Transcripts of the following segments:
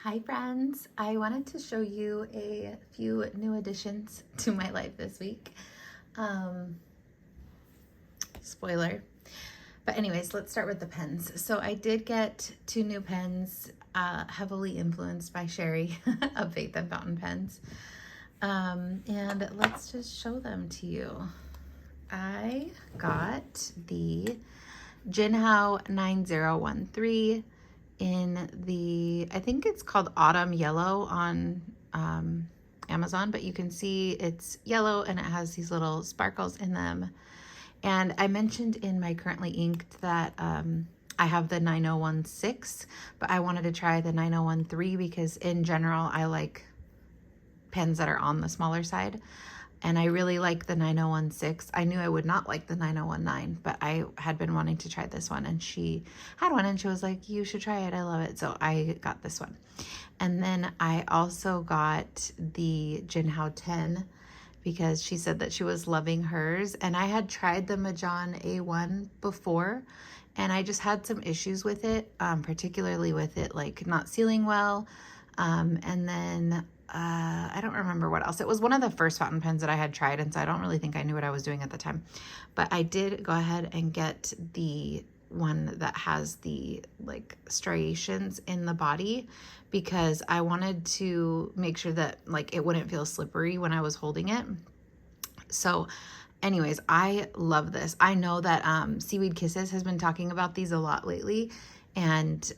Hi friends, I wanted to show you a few new additions to my life this week. Spoiler. But anyways, let's start with the pens. So I did get 2 new pens, heavily influenced by Sherry of Faith and Fountain Pens. And let's just show them to you. I got the Jinhao 9013 in the, I think it's called Autumn Yellow on Amazon, but you can see it's yellow and it has these little sparkles in them. And I mentioned in my currently inked that I have the 9016, but I wanted to try the 9013 because in general I like pens that are on the smaller side. And I really like the 9016. I knew I would not like the 9019, but I had been wanting to try this one, and she had one and she was like, you should try it, I love it. So I got this one. And then I also got the Jinhao 10 because she said that she was loving hers, and I had tried the Majan A1 before and I just had some issues with it, particularly with it like not sealing well. And then I don't remember what else. It was one of the first fountain pens that I had tried, and so I don't really think I knew what I was doing at the time. But I did go ahead and get the one that has the like striations in the body because I wanted to make sure that like it wouldn't feel slippery when I was holding it. So anyways, I love this. I know that Seaweed Kisses has been talking about these a lot lately, and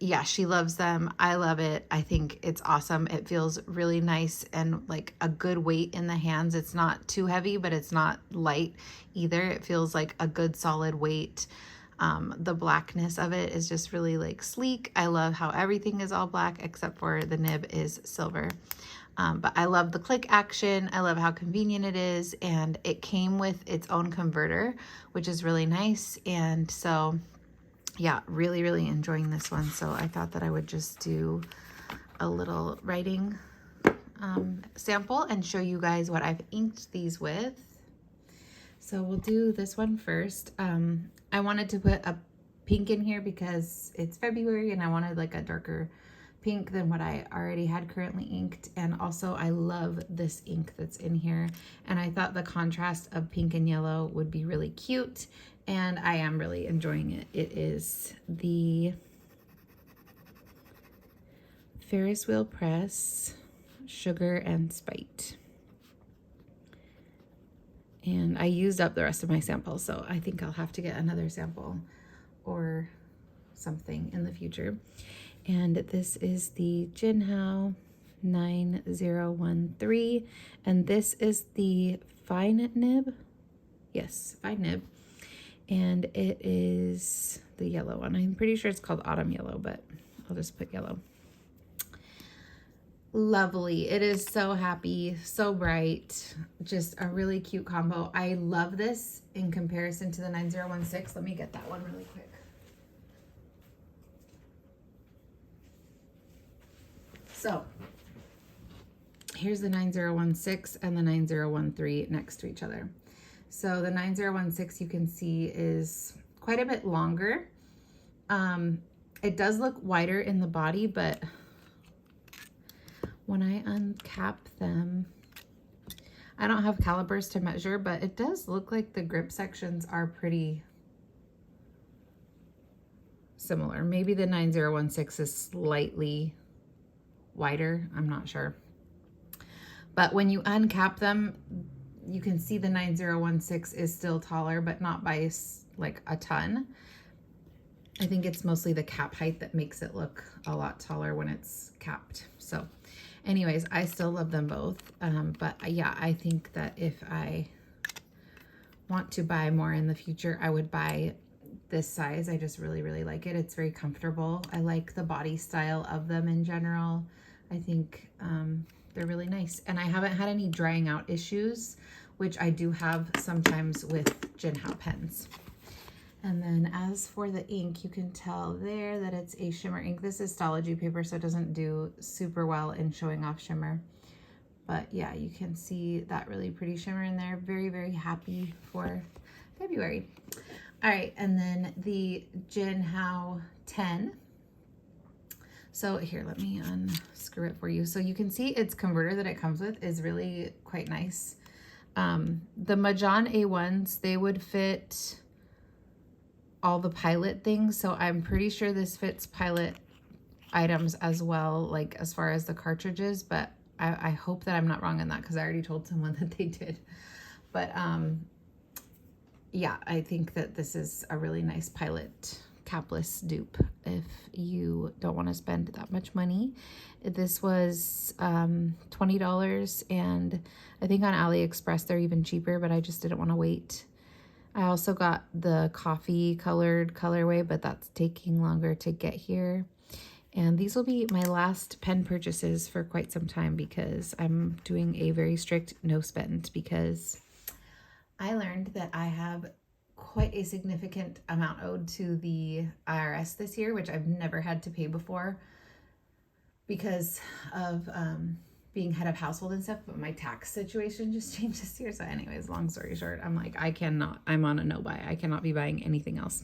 yeah, she loves them. I love it. I think it's awesome. It feels really nice and like a good weight in the hands. It's not too heavy, but it's not light either. It feels like a good solid weight. The blackness of it is just really like sleek. I love how everything is all black except for the nib is silver. But I love the click action. I love how convenient it is. And it came with its own converter, which is really nice. And so yeah, really, really enjoying this one. So I thought that I would just do a little writing sample and show you guys what I've inked these with. So we'll do this one first. I wanted to put a pink in here because it's February and I wanted like a darker pink than what I already had currently inked. And also I love this ink that's in here. And I thought the contrast of pink and yellow would be really cute. And I am really enjoying it. It is the Ferris Wheel Press Sugar and Spite. And I used up the rest of my sample, so I think I'll have to get another sample or something in the future. And this is the Jinhao 9013, and this is the fine nib. Yes, fine nib. And it is the yellow one. I'm pretty sure it's called Autumn Yellow, but I'll just put yellow. Lovely. It is so happy, so bright, just a really cute combo. I love this in comparison to the 9016. Let me get that one really quick. So here's the 9016 and the 9013 next to each other. So the 9016 you can see is quite a bit longer. It does look wider in the body, but when I uncap them, I don't have calipers to measure, but it does look like the grip sections are pretty similar. Maybe the 9016 is slightly wider, I'm not sure. But when you uncap them, you can see the 9016 is still taller, but not by like a ton. I think it's mostly the cap height that makes it look a lot taller when it's capped. So anyways, I still love them both. But yeah, I think that if I want to buy more in the future, I would buy this size. I just really, really like it. It's very comfortable. I like the body style of them in general. I think they're really nice. And I haven't had any drying out issues, which I do have sometimes with Jinhao pens. And then as for the ink, you can tell there that it's a shimmer ink. This is Stalogy paper, so it doesn't do super well in showing off shimmer. But yeah, you can see that really pretty shimmer in there. Very, very happy for February. All right, and then the Jinhao 10. So here, let me unscrew it for you. So you can see its converter that it comes with is really quite nice. The Mahjong A1s, they would fit all the Pilot things. So I'm pretty sure this fits Pilot items as well, like as far as the cartridges, but I hope that I'm not wrong on that because I already told someone that they did. But yeah, I think that this is a really nice Pilot capless dupe if you don't want to spend that much money. This was $20, and I think on AliExpress they're even cheaper, but I just didn't want to wait. I also got the coffee colored colorway, but that's taking longer to get here. And these will be my last pen purchases for quite some time because I'm doing a very strict no spend, because I learned that I have quite a significant amount owed to the IRS this year, which I've never had to pay before because of being head of household and stuff, but my tax situation just changed this year. So anyways, long story short, I'm like, I'm on a no buy. I cannot be buying anything else.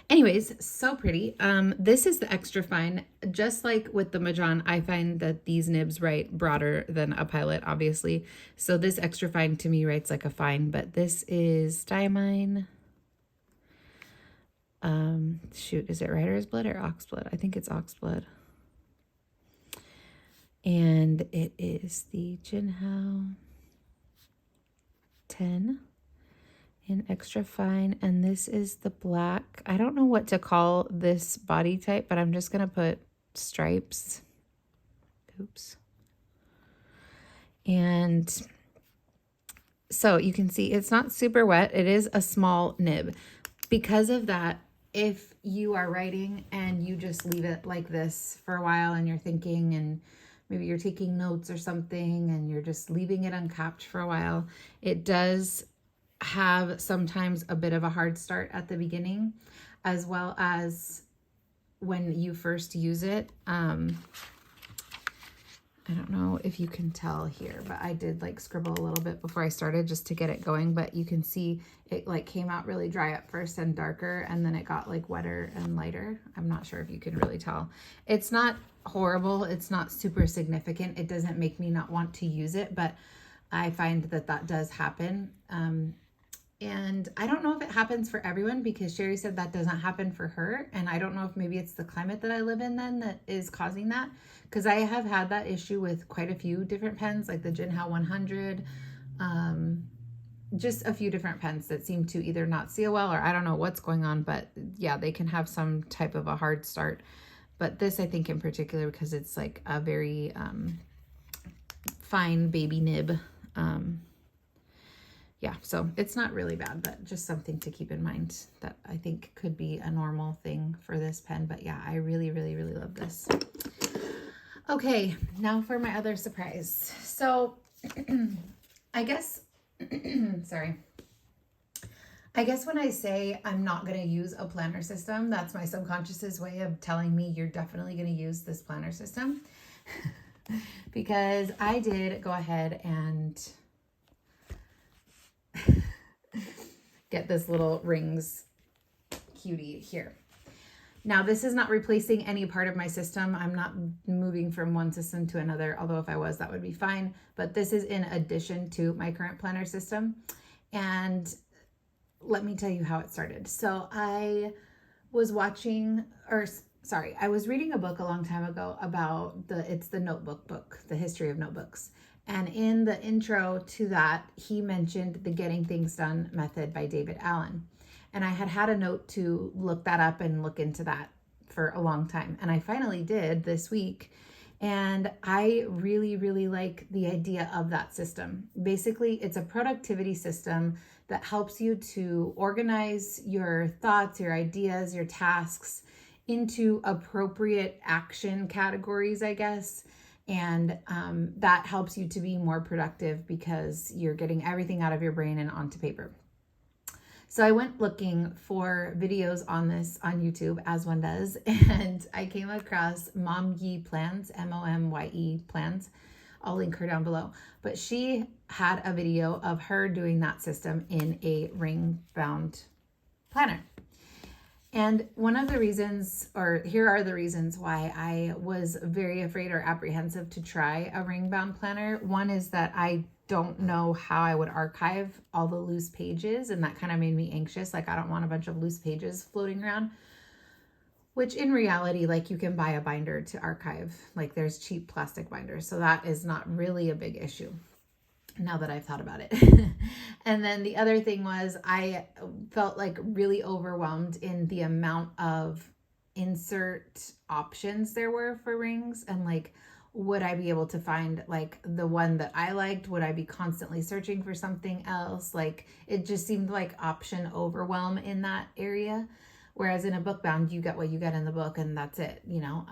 Anyways, so pretty. This is the extra fine. Just like with the Mahjong, I find that these nibs write broader than a Pilot, obviously. So this extra fine to me writes like a fine, but this is Diamine. Shoot, is it Writer's Blood or Oxblood? I think it's Oxblood. And it is the Jinhao 10. In extra fine, and this is the black. I don't know what to call this body type, but I'm just gonna put stripes. Oops. And so you can see it's not super wet. It is a small nib. Because of that, if you are writing and you just leave it like this for a while and you're thinking, and maybe you're taking notes or something and you're just leaving it uncapped for a while, it does have sometimes a bit of a hard start at the beginning, as well as when you first use it. I don't know if you can tell here, but I did like scribble a little bit before I started just to get it going, but you can see it like came out really dry at first and darker, and then it got like wetter and lighter. I'm not sure if you can really tell. It's not horrible. It's not super significant. It doesn't make me not want to use it, but I find that that does happen. And I don't know if it happens for everyone, because Sherry said that doesn't happen for her. And I don't know if maybe it's the climate that I live in then that is causing that, because I have had that issue with quite a few different pens, like the Jinhao 100, just a few different pens that seem to either not seal well, or I don't know what's going on, but yeah, they can have some type of a hard start. But this, I think in particular, because it's like a very fine baby nib, yeah, so it's not really bad, but just something to keep in mind that I think could be a normal thing for this pen. But yeah, I really, really, really love this. Okay, now for my other surprise. So I guess, sorry. I guess when I say I'm not going to use a planner system, that's my subconscious's way of telling me you're definitely going to use this planner system. Because I did go ahead and get this little rings cutie here. Now, this is not replacing any part of my system. I'm not moving from one system to another, although if I was, that would be fine. But this is in addition to my current planner system. And let me tell you how it started. So I was reading a book a long time ago about it's the notebook book, the history of notebooks. And in the intro to that, he mentioned the Getting Things Done method by David Allen. And I had a note to look that up and look into that for a long time. And I finally did this week. And I really, really like the idea of that system. Basically, it's a productivity system that helps you to organize your thoughts, your ideas, your tasks into appropriate action categories, I guess. And that helps you to be more productive because you're getting everything out of your brain and onto paper. So I went looking for videos on this on YouTube, as one does, and I came across Momye Plans, M-O-M-Y-E Plans. I'll link her down below. But she had a video of her doing that system in a ring-bound planner. And one of the reasons, or here are the reasons why I was very afraid or apprehensive to try a ring bound planner. One is that I don't know how I would archive all the loose pages, and that kind of made me anxious. Like, I don't want a bunch of loose pages floating around, which in reality, like, you can buy a binder to archive. Like, there's cheap plastic binders. So that is not really a big issue now that I've thought about it. And then the other thing was I felt like really overwhelmed in the amount of insert options there were for rings, and like, would I be able to find like the one that I liked? Would I be constantly searching for something else? Like, it just seemed like option overwhelm in that area. Whereas in a book bound, you get what you get in the book and that's it, you know?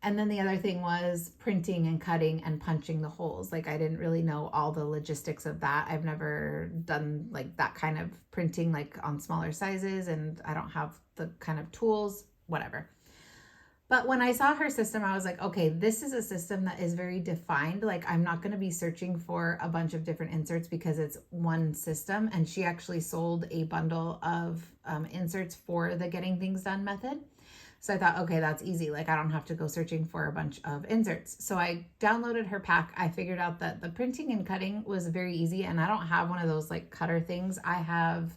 And then the other thing was printing and cutting and punching the holes. Like, I didn't really know all the logistics of that. I've never done like that kind of printing, like on smaller sizes, and I don't have the kind of tools, whatever. But when I saw her system, I was like, okay, this is a system that is very defined. Like, I'm not going to be searching for a bunch of different inserts because it's one system. And she actually sold a bundle of inserts for the Getting Things Done method. So I thought, okay, that's easy. Like, I don't have to go searching for a bunch of inserts. So I downloaded her pack. I figured out that the printing and cutting was very easy. And I don't have one of those like cutter things. I have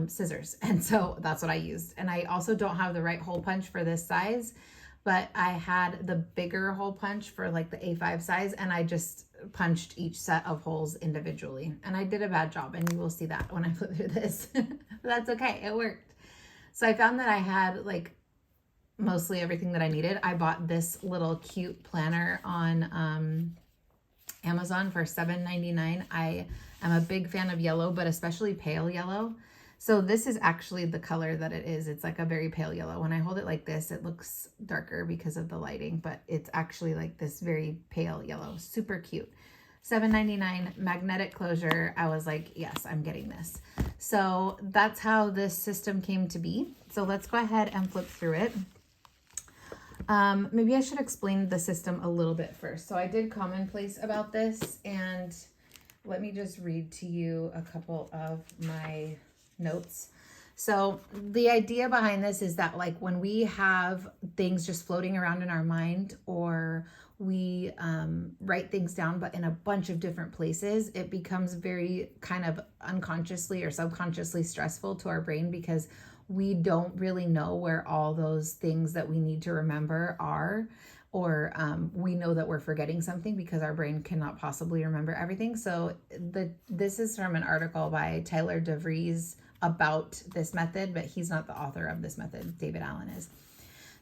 scissors. And so that's what I used. And I also don't have the right hole punch for this size, but I had the bigger hole punch for like the A5 size. And I just punched each set of holes individually. And I did a bad job. And you will see that when I flip through this, but that's okay. It worked. So I found that I had like mostly everything that I needed. I bought this little cute planner on Amazon for $7.99. I am a big fan of yellow, but especially pale yellow. So this is actually the color that it is. It's like a very pale yellow. When I hold it like this, it looks darker because of the lighting, but it's actually like this very pale yellow. Super cute. $7.99, magnetic closure. I was like, yes, I'm getting this. So that's how this system came to be. So let's go ahead and flip through it. Maybe I should explain the system a little bit first. So I did commonplace about this, and let me just read to you a couple of my notes. So the idea behind this is that, like, when we have things just floating around in our mind, or we write things down but in a bunch of different places, it becomes very kind of unconsciously or subconsciously stressful to our brain, because we don't really know where all those things that we need to remember are, or we know that we're forgetting something because our brain cannot possibly remember everything. So this is from an article by Tyler DeVries about this method, but he's not the author of this method. David Allen is.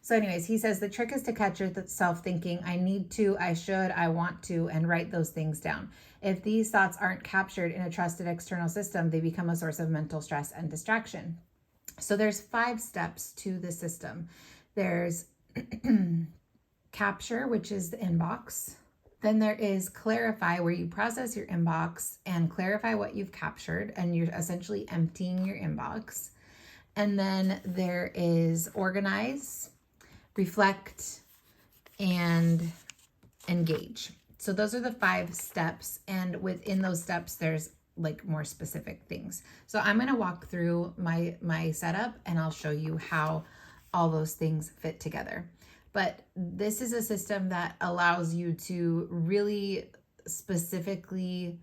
So anyways, he says the trick is to catch yourself thinking, I need to, I should, I want to, and write those things down. If these thoughts aren't captured in a trusted external system, they become a source of mental stress and distraction. So there's 5 steps to the system. There's capture, which is the inbox. Then there is clarify, where you process your inbox and clarify what you've captured, and you're essentially emptying your inbox. And then there is organize, reflect, and engage. So those are the 5 steps. And within those steps, there's like more specific things. So I'm going to walk through my setup, and I'll show you how all those things fit together. But this is a system that allows you to really specifically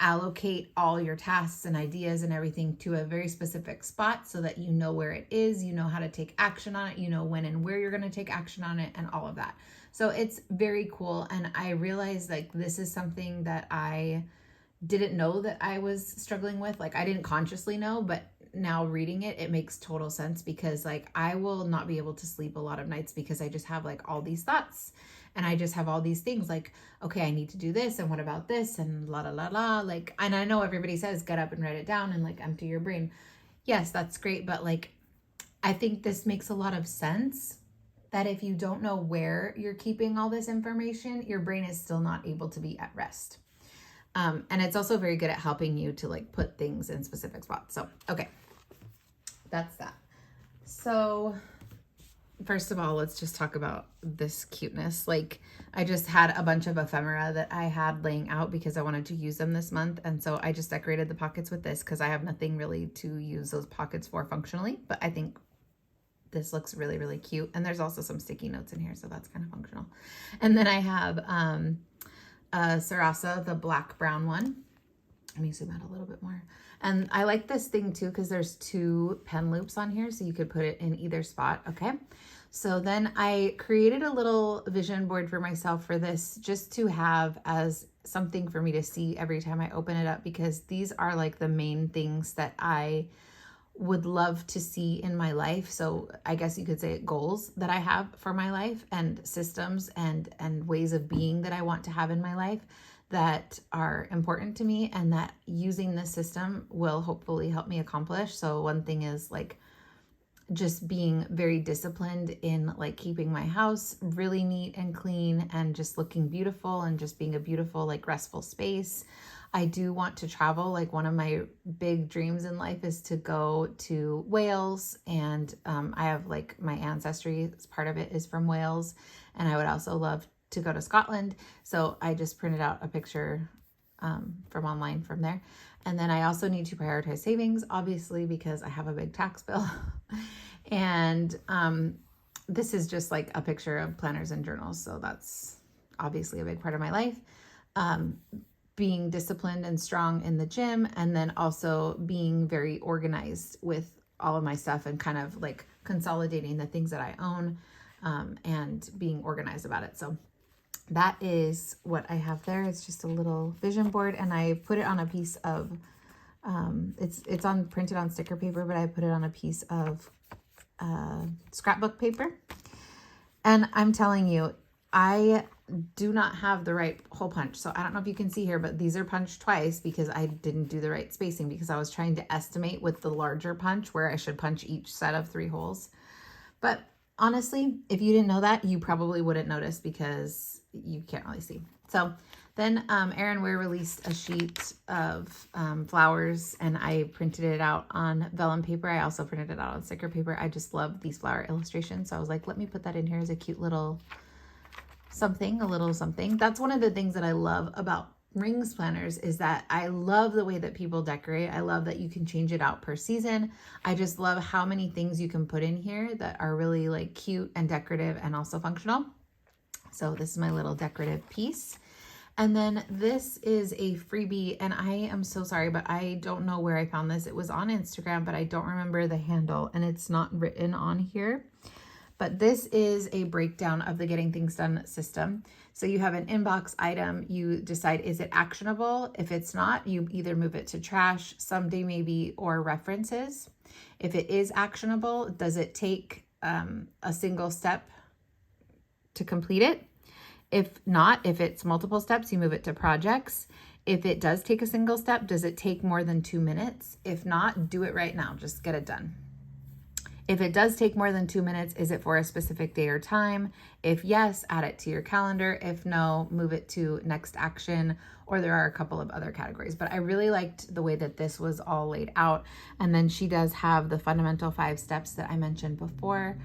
allocate all your tasks and ideas and everything to a very specific spot, so that you know where it is, you know how to take action on it, you know when and where you're going to take action on it, and all of that. So it's very cool. And I realized, like, this is something that I didn't know that I was struggling with. Like, I didn't consciously know, but now reading it, it makes total sense, because like, I will not be able to sleep a lot of nights because I just have like all these thoughts, and I just have all these things like, okay, I need to do this, and what about this, and la la la la. Like, and I know everybody says get up and write it down and like empty your brain. Yes, that's great, but like, I think this makes a lot of sense, that if you don't know where you're keeping all this information, your brain is still not able to be at rest. And it's also very good at helping you to like put things in specific spots. So, okay, that's that. So first of all, let's just talk about this cuteness. Like, I just had a bunch of ephemera that I had laying out because I wanted to use them this month. And so I just decorated the pockets with this because I have nothing really to use those pockets for functionally. But I think this looks really, really cute. And there's also some sticky notes in here, so that's kind of functional. And then I have Sarasa, the black brown one. Let me zoom out a little bit more. And I like this thing too because there's 2 pen loops on here, so you could put it in either spot. Okay. So then I created a little vision board for myself for this, just to have as something for me to see every time I open it up, because these are like the main things that I would love to see in my life. So I guess you could say goals that I have for my life, and systems and ways of being that I want to have in my life that are important to me, and that using this system will hopefully help me accomplish. So one thing is like just being very disciplined in like keeping my house really neat and clean and just looking beautiful and just being a beautiful, like restful space. I do want to travel. Like, one of my big dreams in life is to go to Wales, and I have like my ancestry, part of it is from Wales, and I would also love to go to Scotland. So I just printed out a picture from online from there. And then I also need to prioritize savings, obviously, because I have a big tax bill. And this is just like a picture of planners and journals. So that's obviously a big part of my life. Being disciplined and strong in the gym, and then also being very organized with all of my stuff and kind of like consolidating the things that I own and being organized about it. So that is what I have there. It's just a little vision board, and I put it on a piece of, it's on printed on sticker paper, but I put it on a piece of scrapbook paper. And I'm telling you, I do not have the right hole punch. So I don't know if you can see here, but these are punched twice because I didn't do the right spacing, because I was trying to estimate with the larger punch where I should punch each set of 3 holes. But honestly, if you didn't know that, you probably wouldn't notice because you can't really see. So then Erin Ware released a sheet of flowers, and I printed it out on vellum paper. I also printed it out on sticker paper. I just love these flower illustrations. So I was like, let me put that in here as a cute little something, a little something. That's one of the things that I love about rings planners, is that I love the way that people decorate. I love that you can change it out per season. I just love how many things you can put in here that are really like cute and decorative and also functional. So this is my little decorative piece. And then this is a freebie, and I am so sorry, but I don't know where I found this. It was on Instagram, but I don't remember the handle, and it's not written on here. But this is a breakdown of the Getting Things Done system. So you have an inbox item. You decide, is it actionable? If it's not, you either move it to trash, someday maybe, or references. If it is actionable, does it take a single step to complete it? If not, if it's multiple steps, you move it to projects. If it does take a single step, does it take more than 2 minutes? If not, do it right now. Just get it done. If it does take more than 2 minutes, is it for a specific day or time? If yes, add it to your calendar. If no, move it to next action, or there are a couple of other categories. But I really liked the way that this was all laid out. And then she does have the fundamental 5 steps that I mentioned before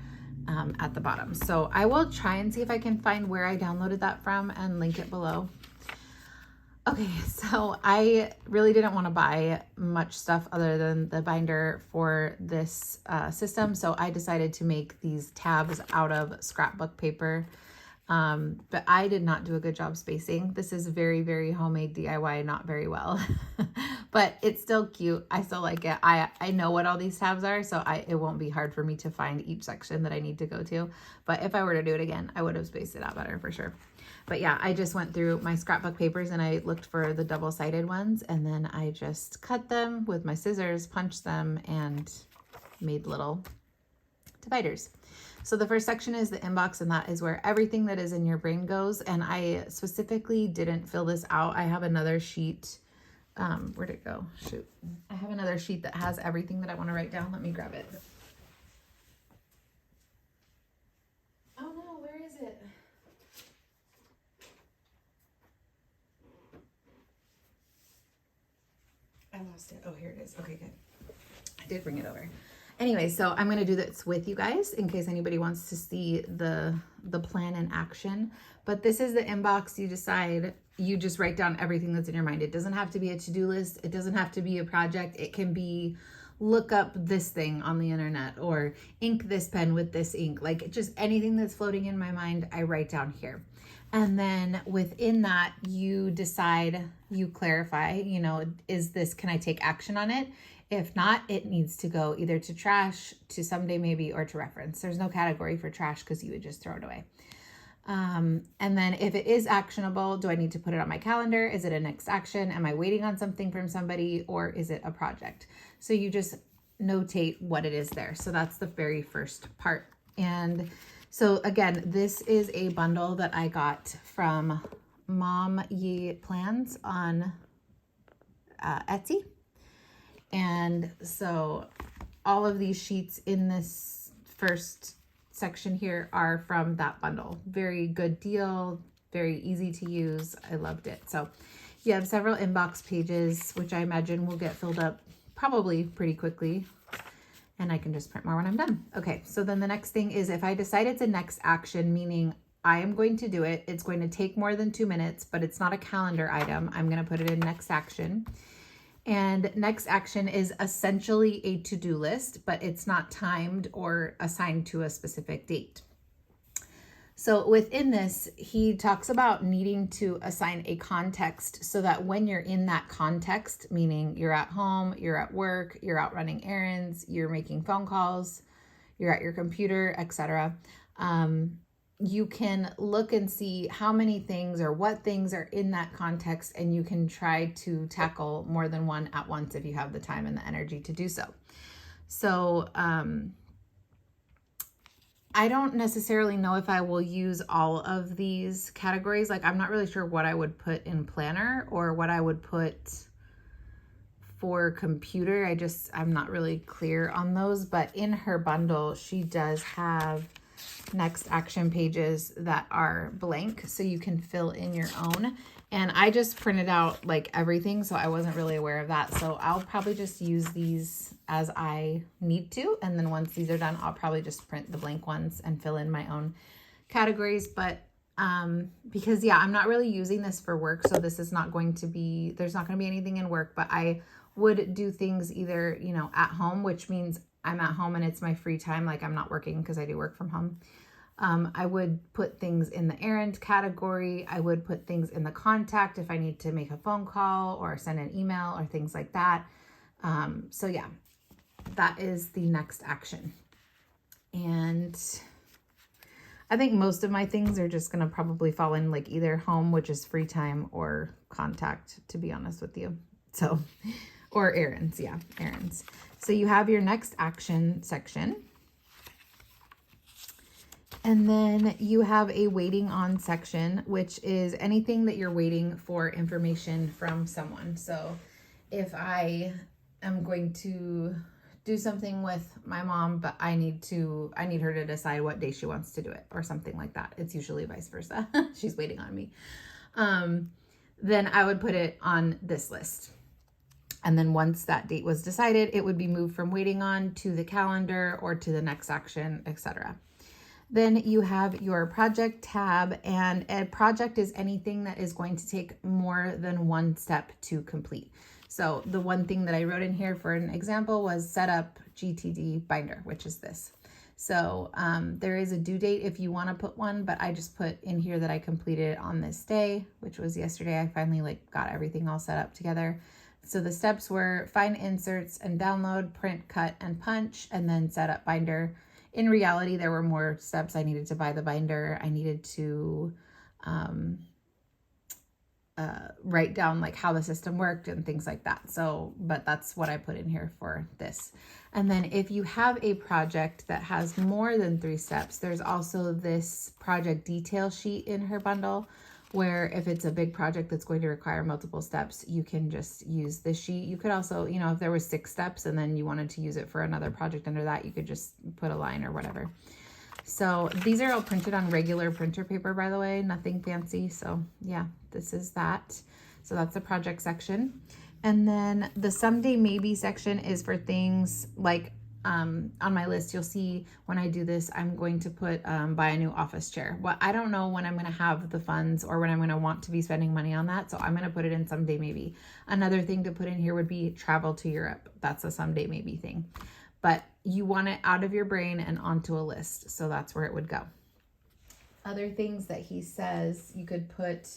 at the bottom. So I will try and see if I can find where I downloaded that from and link it below. Okay, so I really didn't want to buy much stuff other than the binder for this system. So I decided to make these tabs out of scrapbook paper. But I did not do a good job spacing. This is very, very homemade DIY, not very well, but it's still cute. I still like it. I know what all these tabs are, so it won't be hard for me to find each section that I need to go to. But if I were to do it again, I would have spaced it out better for sure. But yeah, I just went through my scrapbook papers and I looked for the double-sided ones, and then I just cut them with my scissors, punched them, and made little dividers. So the first section is the inbox, and that is where everything that is in your brain goes. And I specifically didn't fill this out. I have another sheet. Where'd it go? Shoot. I have another sheet that has everything that I want to write down. Let me grab it. Oh no, where is it? I lost it. Oh, here it is. Okay, good. I did bring it over. Anyway, so I'm going to do this with you guys in case anybody wants to see the plan in action. But this is the inbox. You decide, you just write down everything that's in your mind. It doesn't have to be a to-do list. It doesn't have to be a project. It can be look up this thing on the internet or ink this pen with this ink. Like just anything that's floating in my mind, I write down here. And then within that, you decide, you clarify, you know, is this, can I take action on it? If not, it needs to go either to trash, to someday maybe, or to reference. There's no category for trash because you would just throw it away. And then if it is actionable, do I need to put it on my calendar? Is it a next action? Am I waiting on something from somebody, or is it a project? So you just notate what it is there. So that's the very first part. And so again, this is a bundle that I got from Mom Ye Plans on Etsy. And so all of these sheets in this first section here are from that bundle. Very good deal, very easy to use. I loved it. So you have several inbox pages, which I imagine will get filled up probably pretty quickly. And I can just print more when I'm done. Okay, so then the next thing is if I decide it's a next action, meaning I am going to do it, it's going to take more than 2 minutes, but it's not a calendar item. I'm going to put it in next action. And next action is essentially a to-do list, but it's not timed or assigned to a specific date. So within this, he talks about needing to assign a context so that when you're in that context, meaning you're at home, you're at work, you're out running errands, you're making phone calls, you're at your computer, etc., you can look and see how many things or what things are in that context, and you can try to tackle more than one at once if you have the time and the energy to do so. So I don't necessarily know if I will use all of these categories. Like I'm not really sure what I would put in planner or what I would put for computer. I'm not really clear on those, but in her bundle, she does have next action pages that are blank, so you can fill in your own. And I just printed out like everything, so I wasn't really aware of that. So I'll probably just use these as I need to. And then once these are done, I'll probably just print the blank ones and fill in my own categories. But because yeah, I'm not really using this for work. So this is not going to be, there's not going to be anything in work, but I would do things either, you know, at home, which means I'm at home and it's my free time. Like I'm not working because I do work from home. I would put things in the errand category. I would put things in the contact if I need to make a phone call or send an email or things like that. So yeah, that is the next action. And I think most of my things are just going to probably fall in like either home, which is free time, or contact, to be honest with you. So, or errands. Yeah, errands. So you have your next action section. And then you have a waiting on section, which is anything that you're waiting for information from someone. So if I am going to do something with my mom, but I need her to decide what day she wants to do it or something like that. It's usually vice versa. She's waiting on me. Then I would put it on this list. And then once that date was decided, it would be moved from waiting on to the calendar or to the next action, etc. Then you have your project tab, and a project is anything that is going to take more than one step to complete. So the one thing that I wrote in here for an example was set up GTD binder, which is this. So there is a due date if you want to put one, but I just put in here that I completed it on this day, which was yesterday. I finally got everything all set up together. So the steps were find inserts and download, print, cut, and punch, and then set up binder. In reality, there were more steps. I needed to buy the binder. I needed to write down like how the system worked and things like that. So, but that's what I put in here for this. And then if you have a project that has more than 3 steps, there's also this project detail sheet in her bundle, where if it's a big project that's going to require multiple steps, you can just use this sheet. You could also, you know, if there was 6 steps and then you wanted to use it for another project under that, you could just put a line or whatever. So these are all printed on regular printer paper, by the way, nothing fancy. So yeah, this is that. So that's the project section. And then the someday maybe section is for things like on my list, you'll see when I do this, I'm going to put buy a new office chair. Well, I don't know when I'm going to have the funds or when I'm going to want to be spending money on that. So I'm going to put it in someday maybe. Another thing to put in here would be travel to Europe. That's a someday maybe thing. But you want it out of your brain and onto a list. So that's where it would go. Other things that he says you could put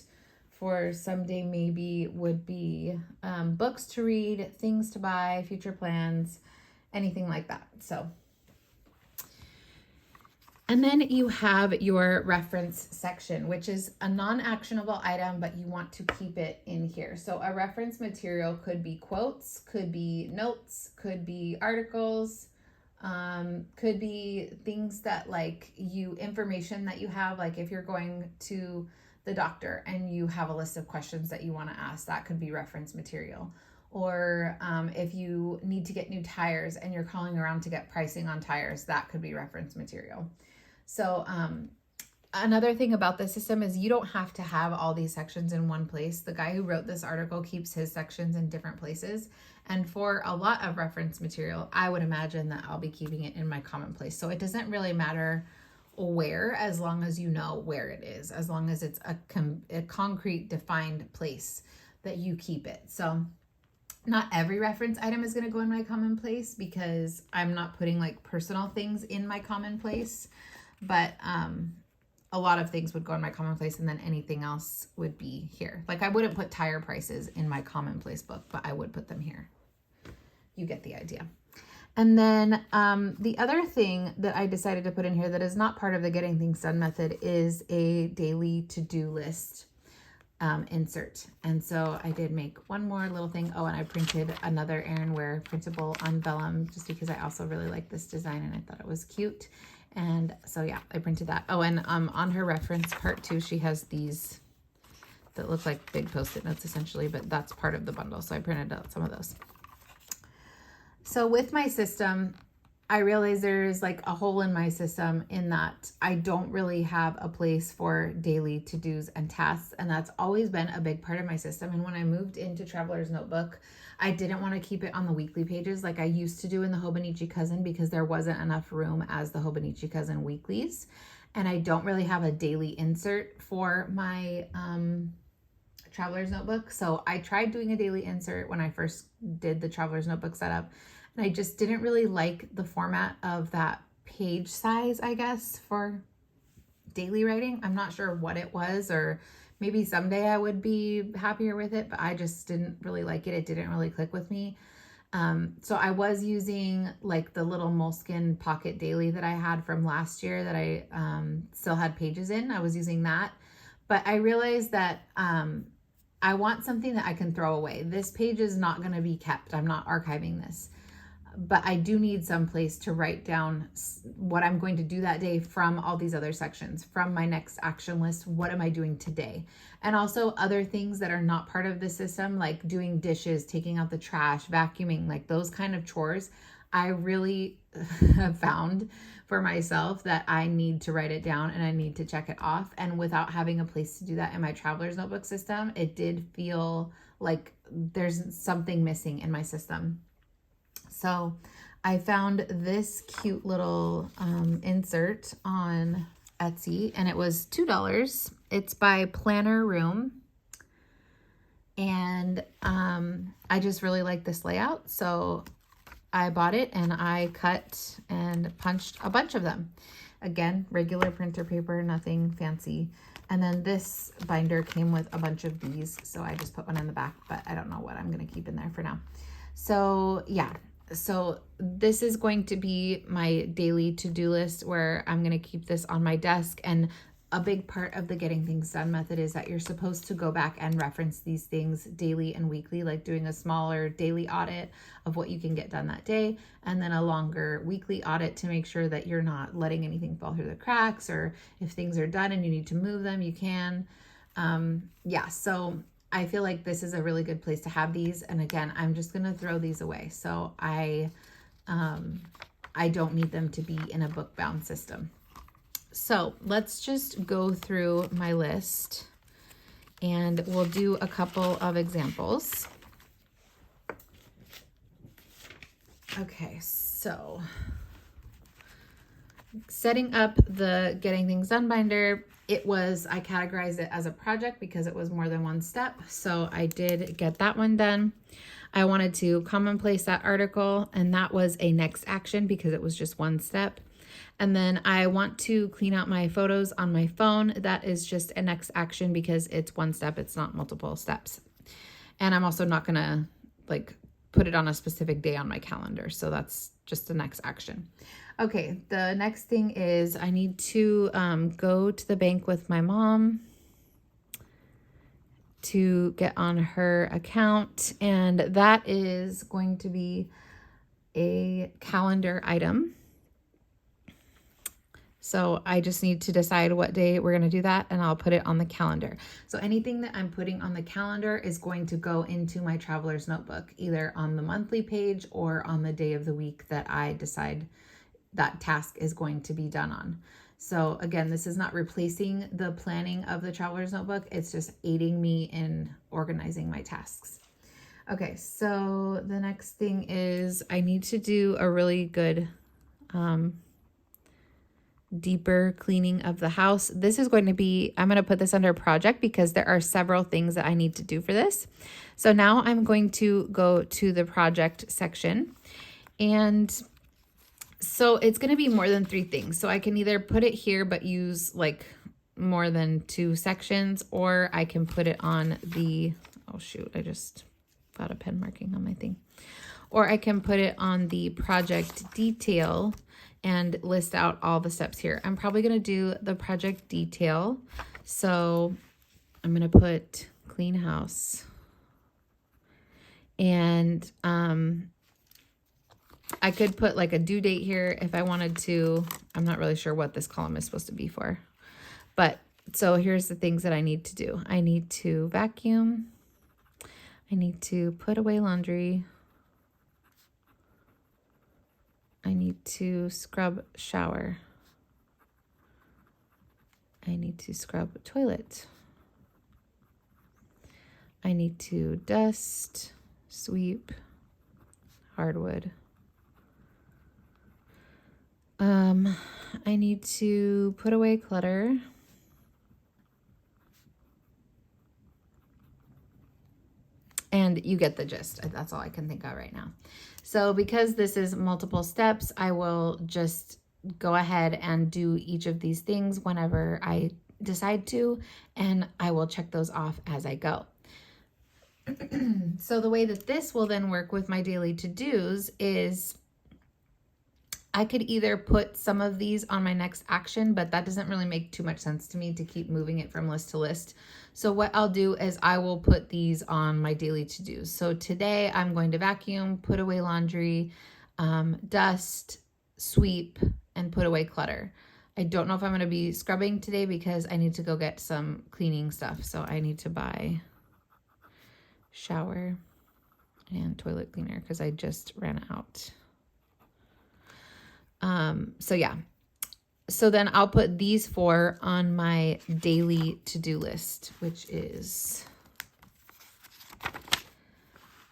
for someday maybe would be books to read, things to buy, future plans, anything like that. So, and then you have your reference section, which is a non-actionable item, but you want to keep it in here. So a reference material could be quotes, could be notes, could be articles, could be things that like information that you have, like if you're going to the doctor and you have a list of questions that you want to ask, that could be reference material. Or if you need to get new tires and you're calling around to get pricing on tires, that could be reference material. So another thing about the system is you don't have to have all these sections in one place. The guy who wrote this article keeps his sections in different places. And for a lot of reference material, I would imagine that I'll be keeping it in my common place. So it doesn't really matter where, as long as you know where it is, as long as it's a concrete defined place that you keep it. So not every reference item is going to go in my common place because I'm not putting like personal things in my common place, but a lot of things would go in my common place and then anything else would be here. Like I wouldn't put tire prices in my commonplace book, but I would put them here. You get the idea. And then the other thing that I decided to put in here that is not part of the Getting Things Done method is a daily to-do list insert. And so I did make one more little thing. Oh, and I printed another Erin Ware printable on vellum just because I also really like this design and I thought it was cute. And so yeah, I printed that. Oh, and on her reference part 2, she has these that look like big Post-it notes essentially, but that's part of the bundle. So I printed out some of those. So with my system, I realize there's like a hole in my system in that I don't really have a place for daily to-dos and tasks. And that's always been a big part of my system. And when I moved into Traveler's Notebook, I didn't want to keep it on the weekly pages like I used to do in the Hobonichi Cousin because there wasn't enough room as the Hobonichi Cousin weeklies. And I don't really have a daily insert for my Traveler's Notebook. So I tried doing a daily insert when I first did the Traveler's Notebook setup. And I just didn't really like the format of that page size, I guess, for daily writing. I'm not sure what it was, or maybe someday I would be happier with it, but I just didn't really like it. It didn't really click with me. So I was using like the little Moleskine Pocket Daily that I had from last year that I still had pages in. I was using that, but I realized that I want something that I can throw away. This page is not going to be kept. I'm not archiving this. But I do need some place to write down what I'm going to do that day from all these other sections, from my next action list. What am I doing today? And also other things that are not part of the system, like doing dishes, taking out the trash, vacuuming, like those kind of chores. I really have found for myself that I need to write it down and I need to check it off. And without having a place to do that in my Traveler's Notebook system, it did feel like there's something missing in my system. So I found this cute little insert on Etsy and it was $2. It's by Planner Room. And I just really like this layout. So I bought it and I cut and punched a bunch of them. Again, regular printer paper, nothing fancy. And then this binder came with a bunch of these. So I just put one in the back, but I don't know what I'm going to keep in there for now. So yeah. So this is going to be my daily to-do list where I'm going to keep this on my desk. And a big part of the Getting Things Done method is that you're supposed to go back and reference these things daily and weekly, like doing a smaller daily audit of what you can get done that day, and then a longer weekly audit to make sure that you're not letting anything fall through the cracks, or if things are done and you need to move them, you can. Yeah, so I feel like this is a really good place to have these. And again, I'm just going to throw these away. So I don't need them to be in a book bound system. So let's just go through my list and we'll do a couple of examples. Okay, so So setting up the getting things done binder, I categorized it as a project because it was more than one step. So I did get that one done. I wanted to commonplace that article, and that was a next action because it was just one step. And then I want to clean out my photos on my phone. That is just a next action because it's one step. It's not multiple steps. And I'm also not going to like put it on a specific day on my calendar. So that's just the next action. Okay, the next thing is I need to go to the bank with my mom to get on her account. And that is going to be a calendar item. So I just need to decide what day we're going to do that, and I'll put it on the calendar. So anything that I'm putting on the calendar is going to go into my traveler's notebook, either on the monthly page or on the day of the week that I decide that task is going to be done on. So again, this is not replacing the planning of the traveler's notebook. It's just aiding me in organizing my tasks. Okay, so the next thing is I need to do a really good deeper cleaning of the house. This is going to be, I'm going to put this under project because there are several things that I need to do for this. So now I'm going to go to the project section, and so it's going to be more than 3 things. So I can either put it here but use like more than 2 sections, or I can put it on the, oh shoot, I just got a pen marking on my thing. Or I can put it on the project detail and list out all the steps here. I'm probably going to do the project detail. So I'm going to put clean house. And I could put like a due date here if I wanted to. I'm not really sure what this column is supposed to be for. But so here's the things that I need to do. I need to vacuum. I need to put away laundry. I need to scrub shower. I need to scrub toilet. I need to dust, sweep, hardwood. I need to put away clutter. And you get the gist. That's all I can think of right now. So because this is multiple steps, I will just go ahead and do each of these things whenever I decide to, and I will check those off as I go. So the way that this will then work with my daily to-dos is I could either put some of these on my next action, but that doesn't really make too much sense to me to keep moving it from list to list. So what I'll do is I will put these on my daily to-dos. So today I'm going to vacuum, put away laundry, dust, sweep, and put away clutter. I don't know if I'm going to be scrubbing today because I need to go get some cleaning stuff. So I need to buy shower and toilet cleaner because I just ran out. So yeah, so then I'll put these 4 on my daily to-do list, which is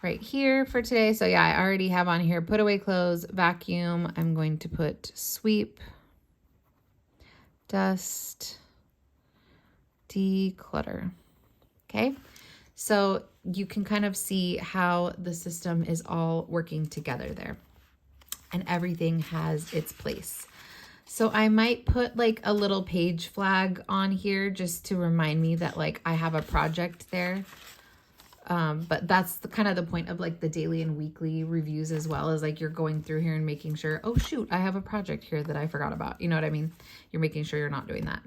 right here for today. So yeah, I already have on here, put away clothes, vacuum. I'm going to put sweep, dust, declutter. Okay. So you can kind of see how the system is all working together there. And everything has its place. So I might put like a little page flag on here just to remind me that like I have a project there. But that's the kind of the point of like the daily and weekly reviews as well, as like you're going through here and making sure, oh shoot, I have a project here that I forgot about. You know what I mean? You're making sure you're not doing that.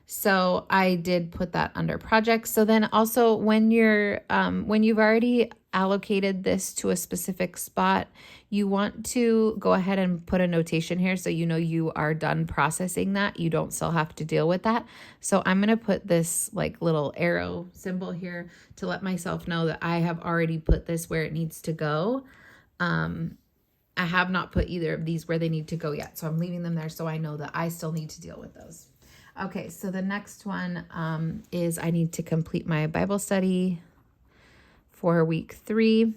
So I did put that under projects. So then also when you're, when you've already allocated this to a specific spot, you want to go ahead and put a notation here so you know you are done processing that. You don't still have to deal with that. So I'm going to put this like little arrow symbol here to let myself know that I have already put this where it needs to go. I have not put either of these where they need to go yet. So I'm leaving them there so I know that I still need to deal with those. Okay, so the next one is I need to complete my Bible study for week 3.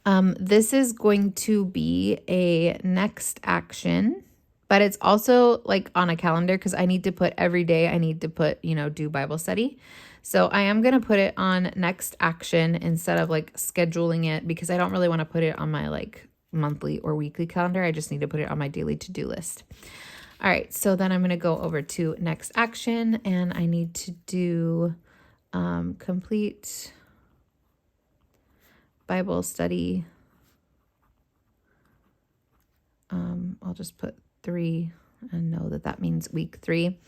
This is going to be a next action, but it's also like on a calendar because I need to put every day, I need to put, do Bible study. So I am going to put it on next action instead of like scheduling it because I don't really want to put it on my like monthly or weekly calendar. I just need to put it on my daily to-do list. All right, so then I'm going to go over to next action and I need to do complete Bible study. I'll just put 3 and know that that means week 3.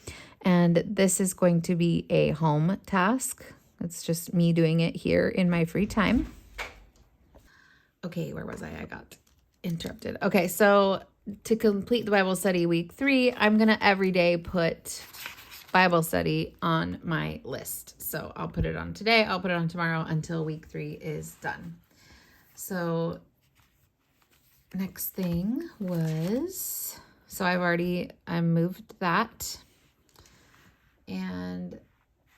And this is going to be a home task. It's just me doing it here in my free time. Okay, where was I? I got interrupted. Okay, so to complete the Bible study week 3, I'm going to every day put Bible study on my list. So I'll put it on today, I'll put it on tomorrow until week 3 is done. So next thing was, so I moved that. And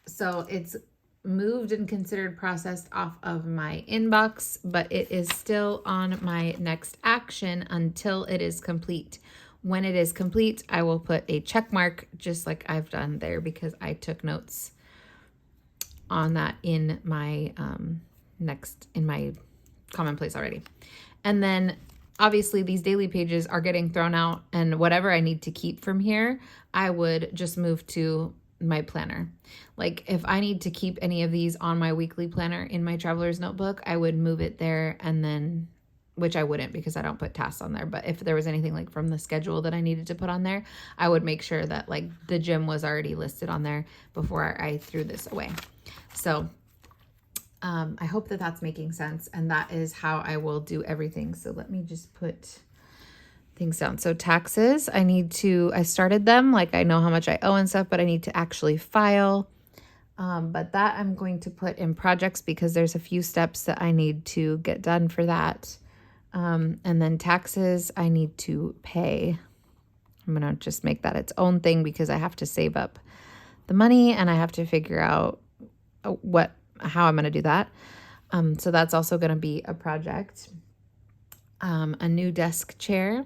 so it's moved and considered processed off of my inbox, but it is still on my next action until it is complete. When it is complete, I will put a check mark just like I've done there because I took notes on that in my in my commonplace already. And then obviously these daily pages are getting thrown out, and whatever I need to keep from here, I would just move to my planner. Like if I need to keep any of these on my weekly planner in my traveler's notebook, I would move it there, and then, which I wouldn't because I don't put tasks on there. But if there was anything like from the schedule that I needed to put on there, I would make sure that like the gym was already listed on there before I threw this away. So I hope that that's making sense, and that is how I will do everything. So let me just put things down. So taxes, I started them, like I know how much I owe and stuff, but I need to actually file. But that I'm going to put in projects because there's a few steps that I need to get done for that. And then taxes, I need to pay. I'm going to just make that its own thing because I have to save up the money and I have to figure out how I'm going to do that. So that's also going to be a project. A new desk chair.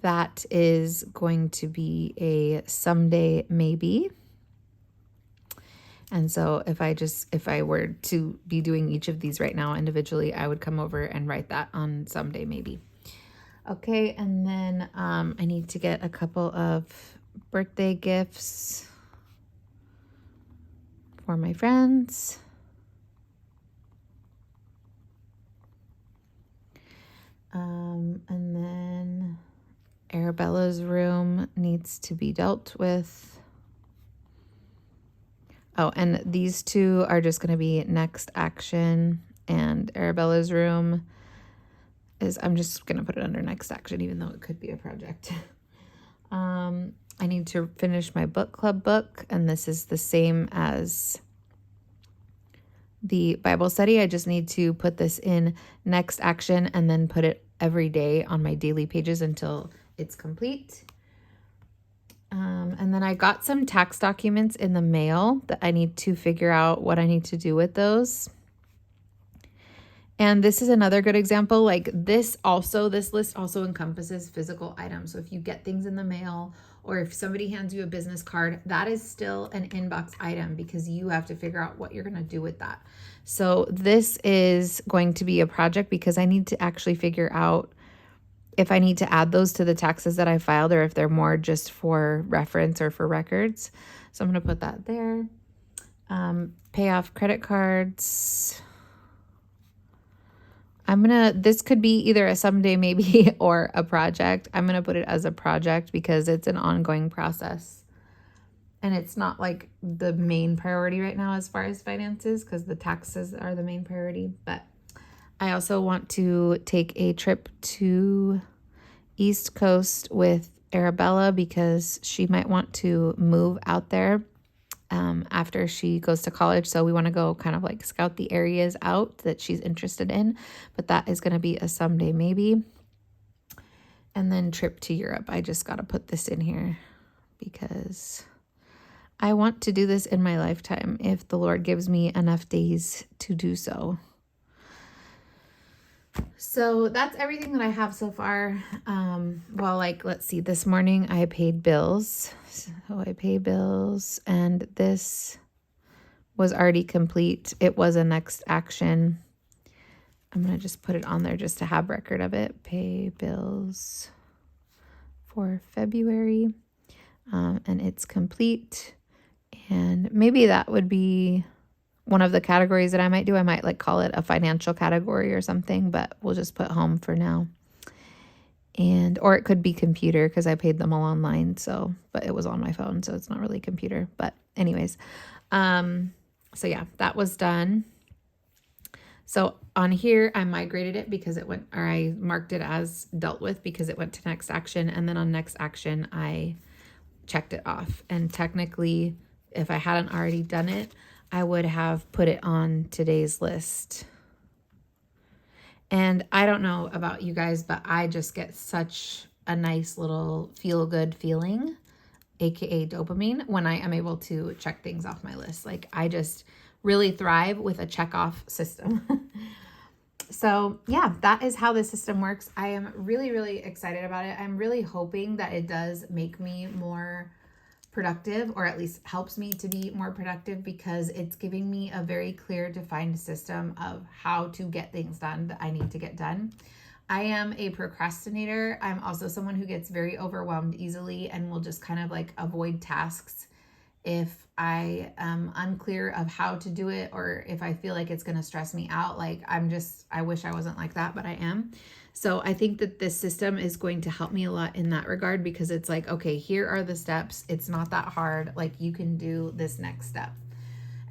That is going to be a someday maybe. And so if I were to be doing each of these right now individually, I would come over and write that on someday maybe. Okay, and then I need to get a couple of birthday gifts for my friends. And then Arabella's room needs to be dealt with. Oh, and these two are just going to be next action. And Arabella's room I'm just going to put it under next action, even though it could be a project. I need to finish my book club book, and this is the same as the Bible study. I just need to put this in next action and then put it every day on my daily pages until it's complete. And then I got some tax documents in the mail that I need to figure out what I need to do with those. And this is another good example. Like this list also encompasses physical items. So if you get things in the mail or if somebody hands you a business card, that is still an inbox item because you have to figure out what you're going to do with that. So this is going to be a project because I need to actually figure out if I need to add those to the taxes that I filed or if they're more just for reference or for records. So I'm going to put that there. Pay off credit cards. This could be either a someday maybe or a project. I'm going to put it as a project because it's an ongoing process. And it's not like the main priority right now as far as finances because the taxes are the main priority. But I also want to take a trip to East Coast with Arabella because she might want to move out there after she goes to college. So we want to go kind of like scout the areas out that she's interested in. But that is going to be a someday maybe. And then trip to Europe. I just got to put this in here because I want to do this in my lifetime if the Lord gives me enough days to do so. So that's everything that I have so far. Well, like, let's see, this morning I paid bills. So I pay bills, and this was already complete. It was a next action. I'm going to just put it on there just to have record of it. Pay bills for February. And it's complete. And maybe that would be one of the categories that I might do. I might like call it a financial category or something, but we'll just put home for now. And, or it could be computer because I paid them all online. So, but it was on my phone, so it's not really computer. But anyways, so yeah, that was done. So on here, I migrated it because it went, or I marked it as dealt with because it went to next action. And then on next action, I checked it off. And technically, if I hadn't already done it, I would have put it on today's list. And I don't know about you guys, but I just get such a nice little feel-good feeling, aka dopamine, when I am able to check things off my list. Like, I just really thrive with a check-off system. So yeah, that is how this system works. I am really, really excited about it. I'm really hoping that it does make me more productive, or at least helps me to be more productive, because it's giving me a very clear, defined system of how to get things done that I need to get done. I am a procrastinator. I'm also someone who gets very overwhelmed easily and will just kind of like avoid tasks if I am unclear of how to do it, or if I feel like it's going to stress me out. Like, I wish I wasn't like that, but I am. So I think that this system is going to help me a lot in that regard, because it's like, okay, here are the steps. It's not that hard. Like, you can do this next step.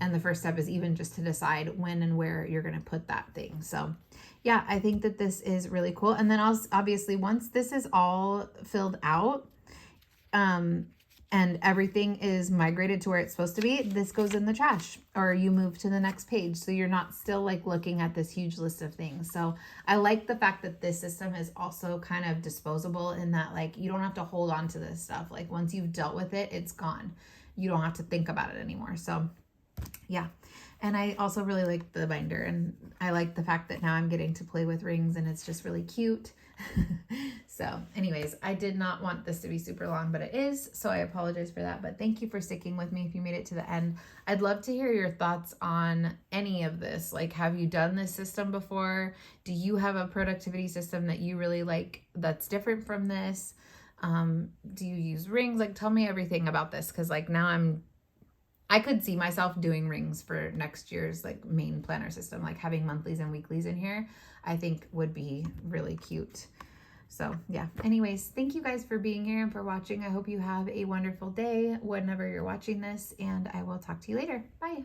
And the first step is even just to decide when and where you're going to put that thing. So yeah, I think that this is really cool. And then obviously once this is all filled out, and everything is migrated to where it's supposed to be, this goes in the trash, or you move to the next page. So you're not still like looking at this huge list of things. So I like the fact that this system is also kind of disposable, in that like you don't have to hold on to this stuff. Like, once you've dealt with it, it's gone. You don't have to think about it anymore. So yeah. And I also really like the binder, and I like the fact that now I'm getting to play with rings, and it's just really cute. So anyways, I did not want this to be super long, but it is, so I apologize for that. But thank you for sticking with me if you made it to the end. I'd love to hear your thoughts on any of this. Like, have you done this system before? Do you have a productivity system that you really like that's different from this? Do you use rings? Like, tell me everything about this, because like now I could see myself doing rings for next year's like main planner system, like having monthlies and weeklies in here, I think would be really cute. So yeah, anyways, thank you guys for being here and for watching. I hope you have a wonderful day whenever you're watching this, and I will talk to you later. Bye.